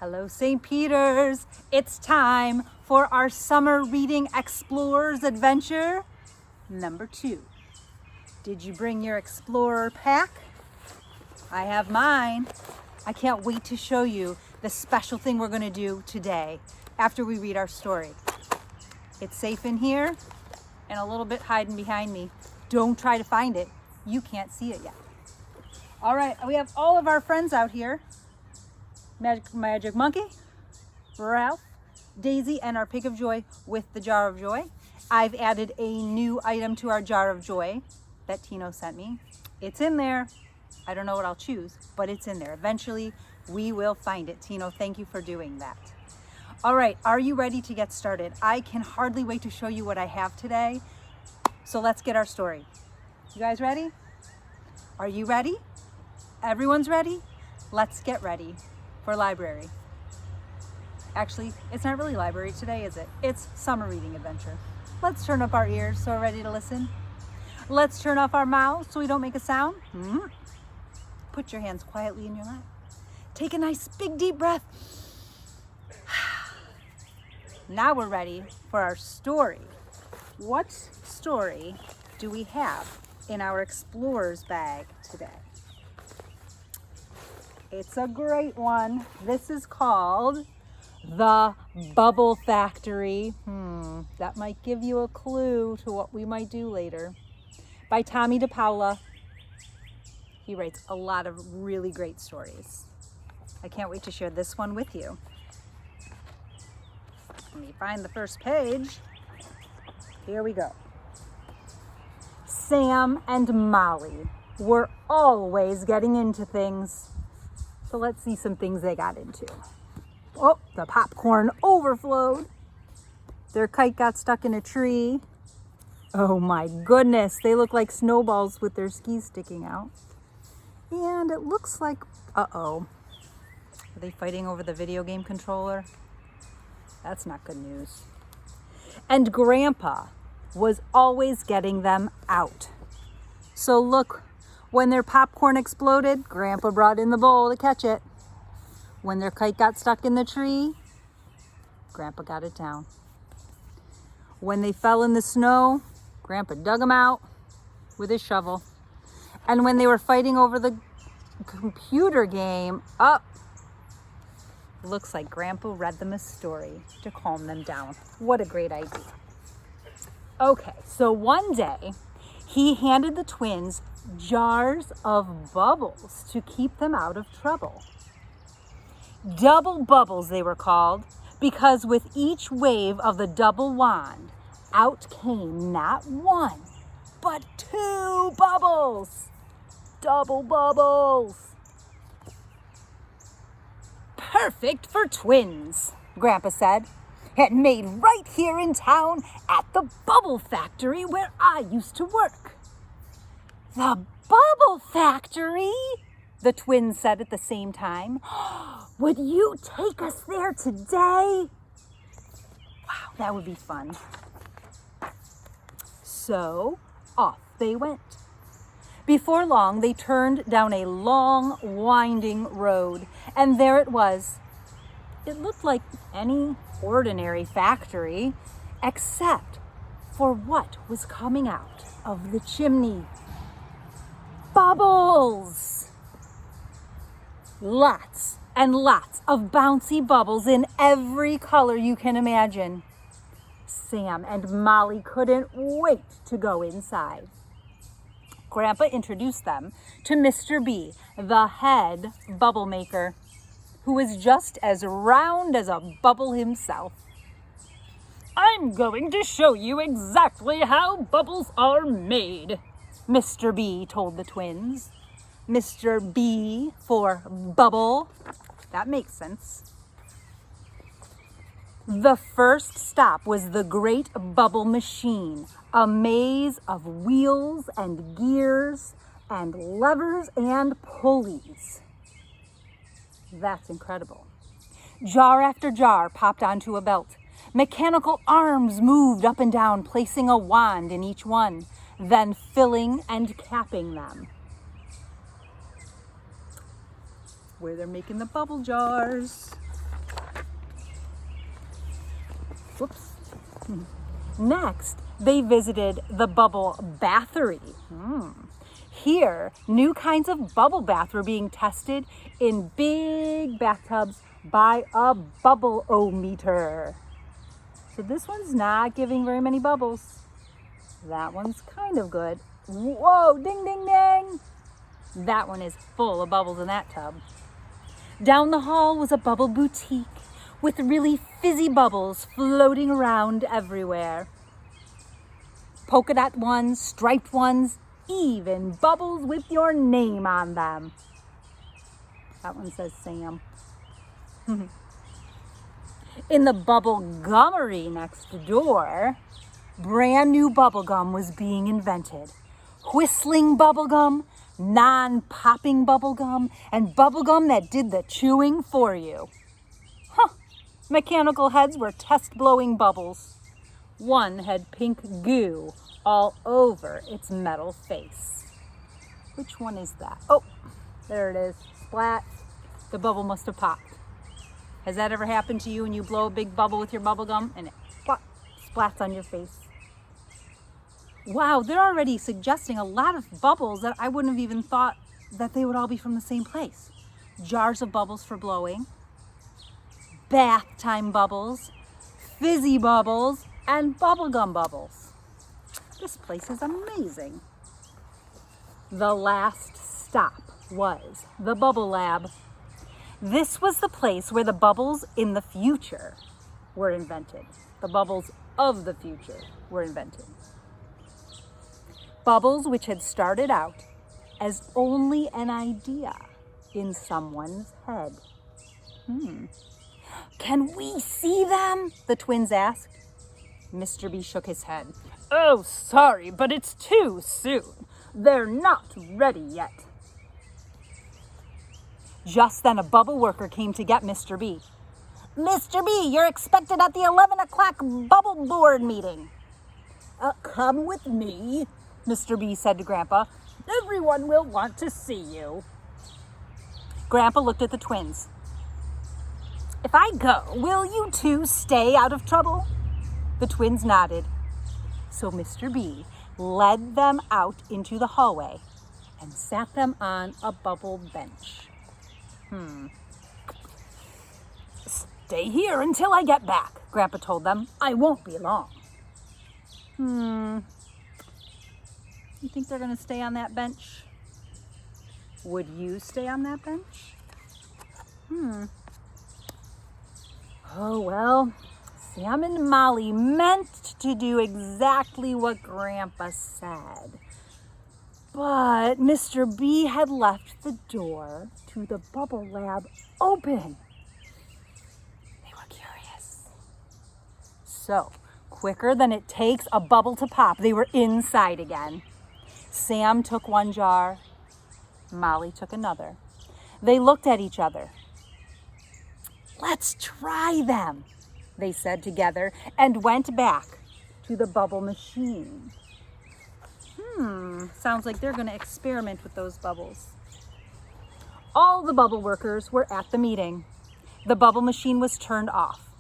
Hello, St. Peter's. It's time for our summer reading explorers adventure number 2. Did you bring your explorer pack? I have mine. I can't wait to show you the special thing we're going to do today after we read our story. It's safe in here and a little bit hiding behind me. Don't try to find it. You can't see it yet. All right, we have all of our friends out here. Magic Monkey, Ralph, Daisy, and our Pig of Joy with the Jar of Joy. I've added a new item to our Jar of Joy that Tino sent me. It's in there. I don't know what I'll choose, but it's in there. Eventually, we will find it. Tino, thank you for doing that. All right, are you ready to get started? I can hardly wait to show you what I have today. So let's get our story. You guys ready? Are you ready? Everyone's ready? Let's get ready for library. Actually, it's not really library today, is it? It's summer reading adventure. Let's turn up our ears so we're ready to listen. Let's turn off our mouths so we don't make a sound. Put your hands quietly in your lap. Take a nice big deep breath. Now we're ready for our story. What story do we have in our explorer's bag today? It's a great one. This is called The Bubble Factory. That might give you a clue to what we might do later. By Tomie dePaola. He writes a lot of really great stories. I can't wait to share this one with you. Let me find the first page. Here we go. Sam and Molly were always getting into things. So let's see some things they got into. Oh, the popcorn overflowed. Their kite got stuck in a tree. Oh my goodness, they look like snowballs with their skis sticking out. And it looks like, uh-oh. Are they fighting over the video game controller? That's not good news. And Grandpa was always getting them out. So look, when their popcorn exploded, Grandpa brought in the bowl to catch it. When their kite got stuck in the tree, Grandpa got it down. When they fell in the snow, Grandpa dug them out with his shovel. And when they were fighting over the computer game, looks like Grandpa read them a story to calm them down. What a great idea. Okay, so one day, he handed the twins jars of bubbles to keep them out of trouble. Double bubbles, they were called, because with each wave of the double wand, out came not one, but 2 bubbles. Double bubbles. Perfect for twins, Grandpa said. And made right here in town at the Bubble Factory where I used to work. The Bubble Factory? The twins said at the same time. Would you take us there today? Wow, that would be fun. So off they went. Before long, they turned down a long, winding road, and there it was. It looked like any ordinary factory, except for what was coming out of the chimney. Bubbles! Lots and lots of bouncy bubbles in every color you can imagine. Sam and Molly couldn't wait to go inside. Grandpa introduced them to Mr. B, the head bubble maker, who was just as round as a bubble himself. I'm going to show you exactly how bubbles are made, Mr. B told the twins. Mr. B for bubble. That makes sense. The first stop was the great bubble machine, a maze of wheels and gears and levers and pulleys. That's incredible. Jar after jar popped onto a belt. Mechanical arms moved up and down, placing a wand in each one, then filling and capping them. Where they're making the bubble jars. Whoops. Next, they visited the bubble bathery. Here, new kinds of bubble bath were being tested in big bathtubs by a bubble-o-meter. So this one's not giving very many bubbles. That one's kind of good. Whoa, ding, ding, ding. That one is full of bubbles in that tub. Down the hall was a bubble boutique with really fizzy bubbles floating around everywhere. Polka dot ones, striped ones, even bubbles with your name on them. That one says Sam. In the bubble gummery next door, brand new bubble gum was being invented. Whistling bubble gum, non-popping bubble gum, and bubble gum that did the chewing for you. Mechanical heads were test-blowing bubbles. One had pink goo all over its metal face. Which one is that? Oh, there it is. Splat. The bubble must have popped. Has that ever happened to you when you blow a big bubble with your bubble gum and it splats on your face? Wow, they're already suggesting a lot of bubbles that I wouldn't have even thought that they would all be from the same place. Jars of bubbles for blowing, bath time bubbles, fizzy bubbles, and bubblegum bubbles. This place is amazing. The last stop was the Bubble Lab. This was the place where the bubbles in the future were invented. The bubbles of the future were invented. Bubbles which had started out as only an idea in someone's head. Can we see them? The twins asked. Mr. B shook his head. Oh, sorry, but it's too soon. They're not ready yet. Just then a bubble worker came to get Mr. B. Mr. B, you're expected at the 11 o'clock bubble board meeting. Come with me, Mr. B said to Grandpa. Everyone will want to see you. Grandpa looked at the twins. If I go, will you two stay out of trouble? The twins nodded. So Mr. B led them out into the hallway and sat them on a bubble bench. Stay here until I get back, Grandpa told them. I won't be long. You think they're going to stay on that bench? Would you stay on that bench? Oh, well, Sam and Molly meant to do exactly what Grandpa said. But Mr. B had left the door to the Bubble Lab open. They were curious. So, quicker than it takes a bubble to pop, they were inside again. Sam took one jar. Molly took another. They looked at each other. Let's try them, they said together, and went back to the bubble machine. Sounds like they're going to experiment with those bubbles. All the bubble workers were at the meeting. The bubble machine was turned off.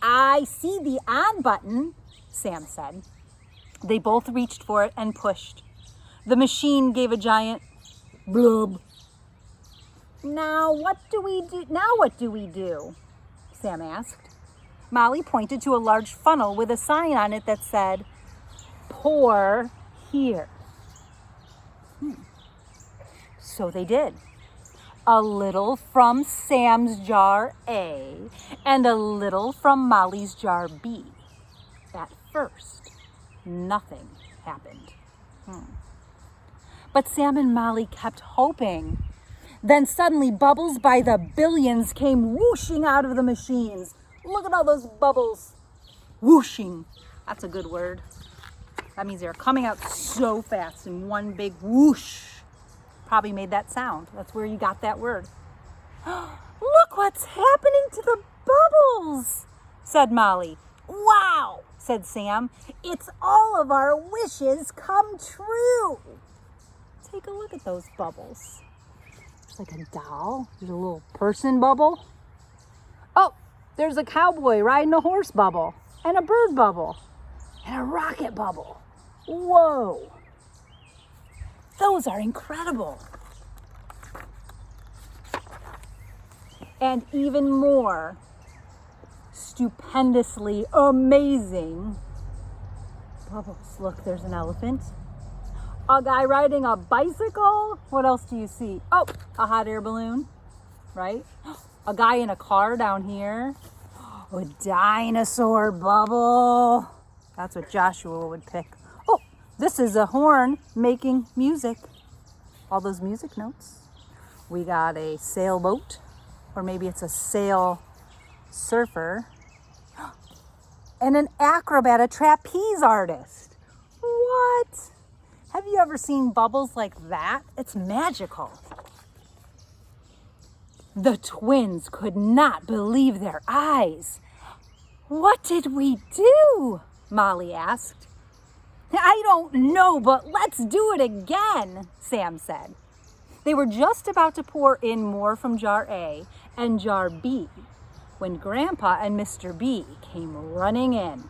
I see the on button, Sam said. They both reached for it and pushed. The machine gave a giant blub. Now what do we do? Sam asked. Molly pointed to a large funnel with a sign on it that said, pour here. So they did. A little from Sam's jar A and a little from Molly's jar B. At first, nothing happened. But Sam and Molly kept hoping. Then suddenly bubbles by the billions came whooshing out of the machines. Look at all those bubbles. Whooshing. That's a good word. That means they're coming out so fast in one big whoosh. Probably made that sound. That's where you got that word. Look what's happening to the bubbles, said Molly. Wow, said Sam. It's all of our wishes come true. Take a look at those bubbles. It's like a doll. There's a little person bubble. Oh, there's a cowboy riding a horse bubble, and a bird bubble, and a rocket bubble. Whoa! Those are incredible. And even more stupendously amazing bubbles. Look, there's an elephant. A guy riding a bicycle. What else do you see? Oh, a hot air balloon, right? A guy in a car down here. A dinosaur bubble. That's what Joshua would pick. Oh, this is a horn making music. All those music notes. We got a sailboat, or maybe it's a sail surfer, and an acrobat, a trapeze artist. What? Have you ever seen bubbles like that? It's magical. The twins could not believe their eyes. What did we do? Molly asked. I don't know, but let's do it again, Sam said. They were just about to pour in more from jar A and jar B when Grandpa and Mr. B came running in.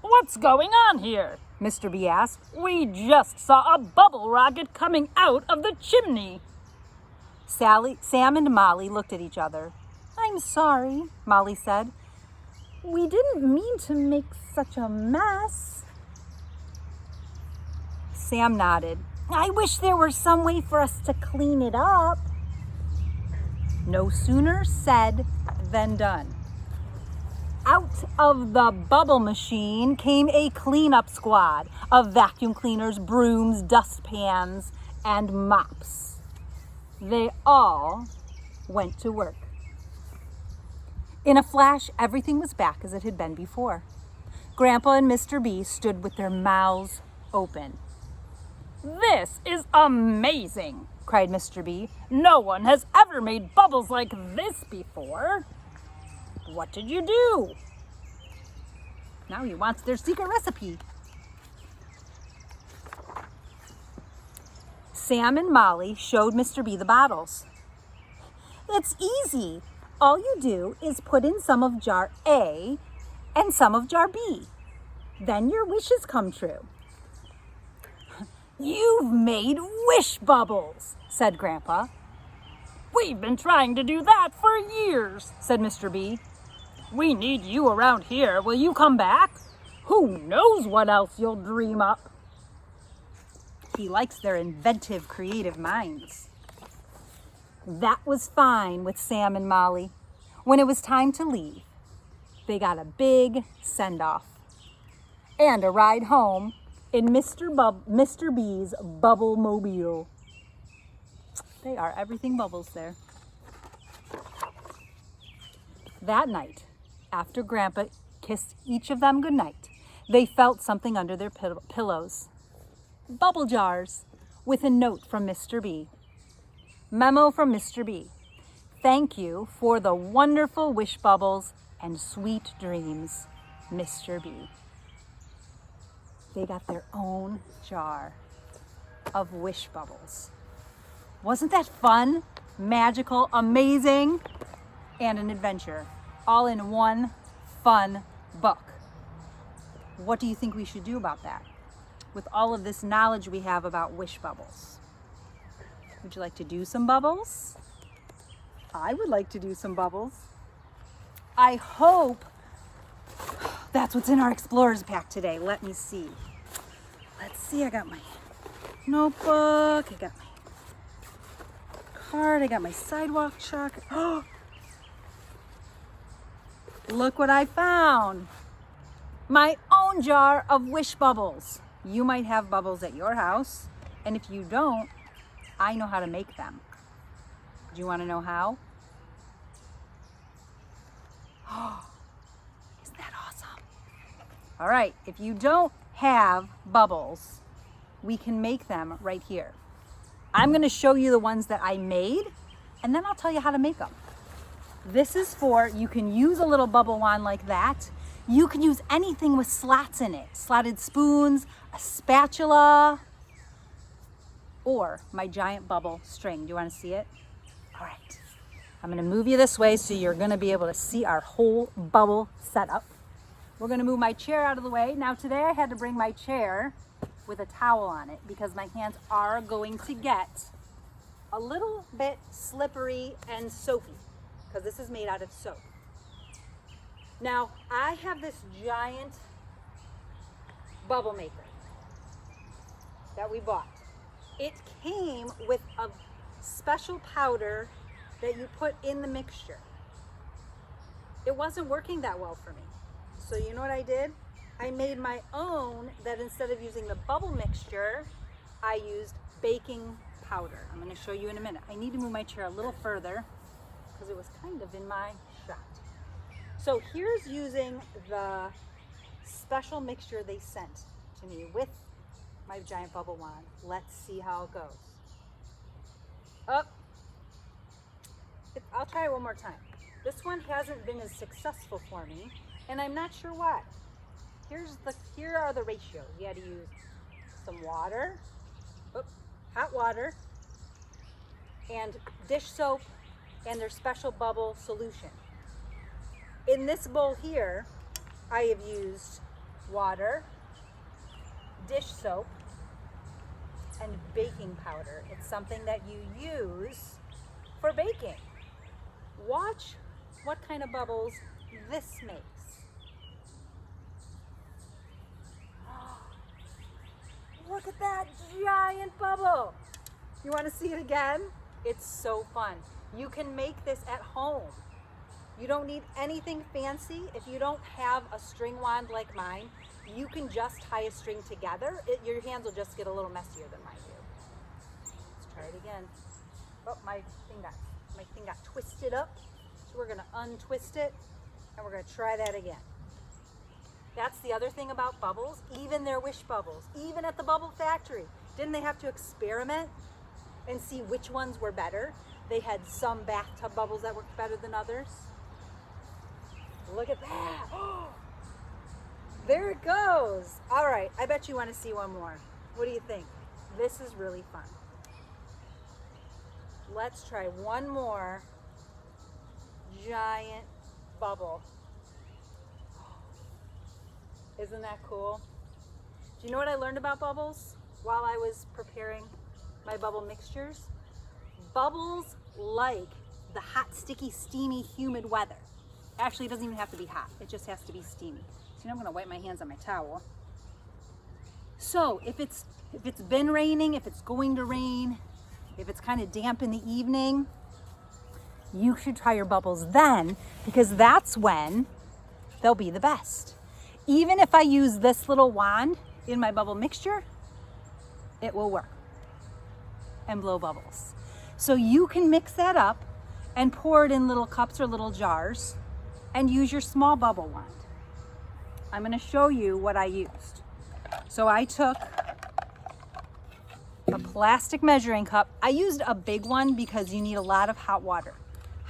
What's going on here? Mr. B asked. We just saw a bubble rocket coming out of the chimney. Sam and Molly looked at each other. I'm sorry, Molly said. We didn't mean to make such a mess. Sam nodded. I wish there were some way for us to clean it up. No sooner said than done. Out of the bubble machine came a cleanup squad of vacuum cleaners, brooms, dustpans, and mops. They all went to work. In a flash, everything was back as it had been before. Grandpa and Mr. B stood with their mouths open. This is amazing, cried Mr. B. No one has ever made bubbles like this before. What did you do? Now he wants their secret recipe. Sam and Molly showed Mr. B the bottles. It's easy. All you do is put in some of jar A and some of jar B. Then your wishes come true. You've made wish bubbles, said Grandpa. We've been trying to do that for years, said Mr. B. We need you around here. Will you come back? Who knows what else you'll dream up? He likes their inventive, creative minds. That was fine with Sam and Molly. When it was time to leave, they got a big send-off and a ride home in Mr. B's Bubble Mobile. They are everything bubbles there. That night, after Grandpa kissed each of them goodnight, they felt something under their pillows. Bubble jars with a note from Mr. B. Memo from Mr. B. Thank you for the wonderful wish bubbles and sweet dreams, Mr. B. They got their own jar of wish bubbles. Wasn't that fun, magical, amazing, and an adventure, all in one fun book? What do you think we should do about that? With all of this knowledge we have about wish bubbles. Would you like to do some bubbles? I would like to do some bubbles. I hope that's what's in our Explorers pack today. Let me see. Let's see, I got my notebook, I got my card, I got my sidewalk chalk. Oh, look what I found. My own jar of wish bubbles. You might have bubbles at your house, and if you don't, I know how to make them. Do you want to know how? Oh, isn't that awesome? All right, if you don't have bubbles, we can make them right here. I'm going to show you the ones that I made, and then I'll tell you how to make them. This is for, you can use a little bubble wand like that. You can use anything with slots in it. Slotted spoons, a spatula, or my giant bubble string. Do you want to see it? All right. I'm gonna move you this way so you're gonna be able to see our whole bubble setup. We're gonna move my chair out of the way. Now today I had to bring my chair with a towel on it because my hands are going to get a little bit slippery and soapy because this is made out of soap. Now I have this giant bubble maker that we bought. It came with a special powder that you put in the mixture. It wasn't working that well for me. So you know what I did? I made my own that instead of using the bubble mixture, I used baking powder. I'm going to show you in a minute. I need to move my chair a little further because it was kind of in my shot. So here's using the special mixture they sent to me with my giant bubble wand. Let's see how it goes. I'll try it one more time. This one hasn't been as successful for me, and I'm not sure why. Here are the ratios. You had to use some water, hot water, and dish soap, and their special bubble solution. In this bowl here, I have used water, dish soap, and baking powder. It's something that you use for baking. Watch what kind of bubbles this makes. Look at that giant bubble. You want to see it again? It's so fun. You can make this at home. You don't need anything fancy. If you don't have a string wand like mine, you can just tie a string together. Your hands will just get a little messier than mine do. Let's try it again. Oh, my thing got twisted up. So we're gonna untwist it and we're gonna try that again. That's the other thing about bubbles, even their wish bubbles, even at the bubble factory. Didn't they have to experiment and see which ones were better? They had some bathtub bubbles that worked better than others. Look at that. There it goes. All right, I bet you want to see one more. What do you think? This is really fun. Let's try one more giant bubble. Isn't that cool? Do you know what I learned about bubbles while I was preparing my bubble mixtures? Bubbles like the hot, sticky, steamy, humid weather. Actually, it doesn't even have to be hot. It just has to be steamy. So now I'm gonna wipe my hands on my towel. So if it's been raining, if it's going to rain, if it's kind of damp in the evening, you should try your bubbles then, because that's when they'll be the best. Even if I use this little wand in my bubble mixture, it will work and blow bubbles. So you can mix that up and pour it in little cups or little jars and use your small bubble wand. I'm going to show you what I used. So I took a plastic measuring cup. I used a big one because you need a lot of hot water.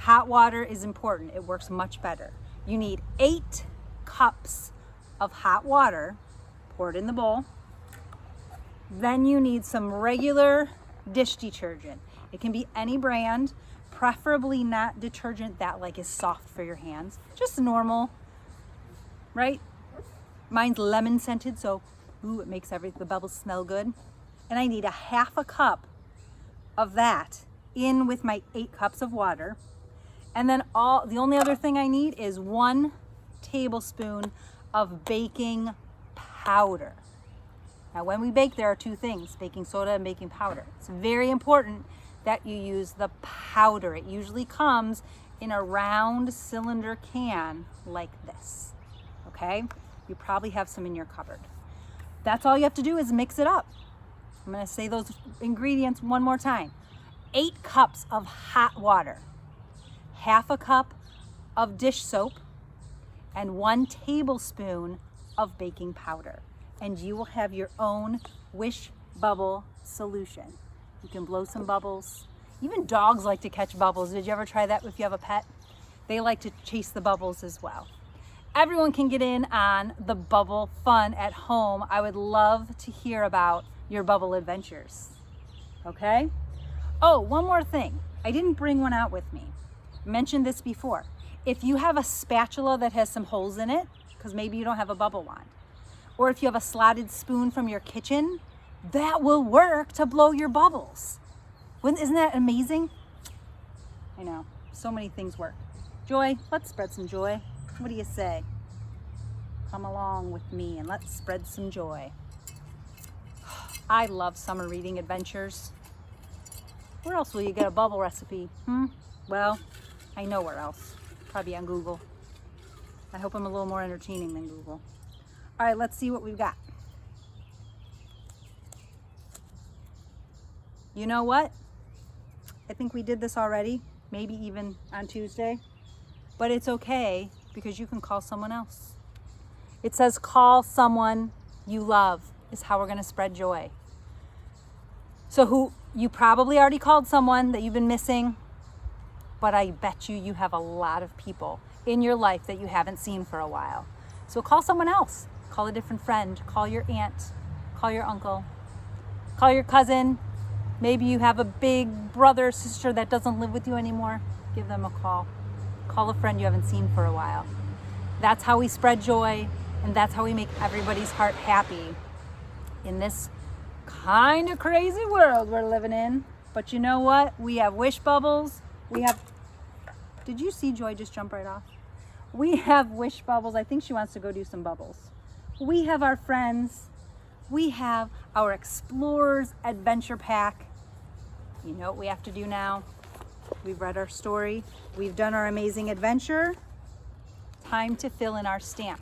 Hot water is important. It works much better. You need 8 cups of hot water. Pour it in the bowl. Then you need some regular dish detergent. It can be any brand, preferably not detergent that is soft for your hands. Just normal, right? Mine's lemon scented, so it makes the bubbles smell good. And I need a half a cup of that in with my 8 cups of water. And then the only other thing I need is 1 tablespoon of baking powder. Now when we bake, there are 2 things, baking soda and baking powder. It's very important that you use the powder. It usually comes in a round cylinder can like this, okay? You probably have some in your cupboard. That's all you have to do is mix it up. I'm gonna say those ingredients one more time. 8 cups of hot water, half a cup of dish soap, and 1 tablespoon of baking powder. And you will have your own wish bubble solution. You can blow some bubbles. Even dogs like to catch bubbles. Did you ever try that if you have a pet? They like to chase the bubbles as well. Everyone can get in on the bubble fun at home. I would love to hear about your bubble adventures. Okay? Oh, one more thing. I didn't bring one out with me. mentioned this before. If you have a spatula that has some holes in it, because maybe you don't have a bubble wand, or if you have a slotted spoon from your kitchen, that will work to blow your bubbles. Isn't that amazing? I know, so many things work. Joy, let's spread some joy. What do you say? Come along with me and let's spread some joy. I love summer reading adventures. Where else will you get a bubble recipe? Well, I know where else. Probably on Google. I hope I'm a little more entertaining than Google. All right, let's see what we've got. You know what? I think we did this already, maybe even on Tuesday, but it's okay because you can call someone else. It says call someone you love is how we're going to spread joy. So you probably already called someone that you've been missing, but I bet you have a lot of people in your life that you haven't seen for a while. So call someone else. Call a different friend. Call your aunt. Call your uncle. Call your cousin. Maybe you have a big brother or sister that doesn't live with you anymore. Give them a call. Call a friend you haven't seen for a while. That's how we spread joy, and that's how we make everybody's heart happy in this kind of crazy world we're living in. But you know what? We have wish bubbles. Did you see Joy just jump right off? We have wish bubbles. I think she wants to go do some bubbles. We have our friends. We have our Explorers Adventure Pack. You know what we have to do now? We've read our story. We've done our amazing adventure. Time to fill in our stamp.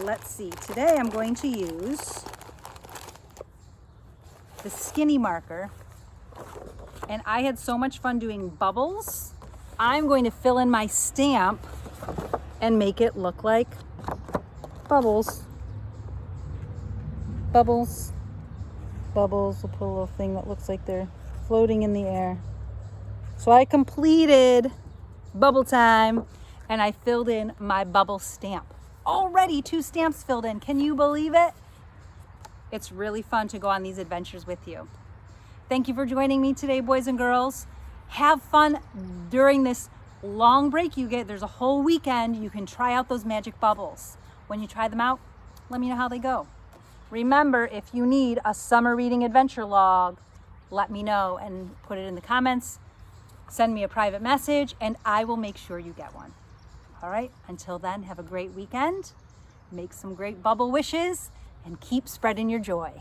Let's see. Today I'm going to use the skinny marker. And I had so much fun doing bubbles. I'm going to fill in my stamp and make it look like bubbles. Bubbles. Bubbles. We'll put a little thing that looks like they're floating in the air. So I completed bubble time and I filled in my bubble stamp. Already 2 stamps filled in. Can you believe it? It's really fun to go on these adventures with you. Thank you for joining me today, boys and girls. Have fun during this long break you get. There's a whole weekend. You can try out those magic bubbles. When you try them out, let me know how they go. Remember, if you need a summer reading adventure log, let me know and put it in the comments. Send me a private message and I will make sure you get one. All right, until then, have a great weekend. Make some great bubble wishes and keep spreading your joy.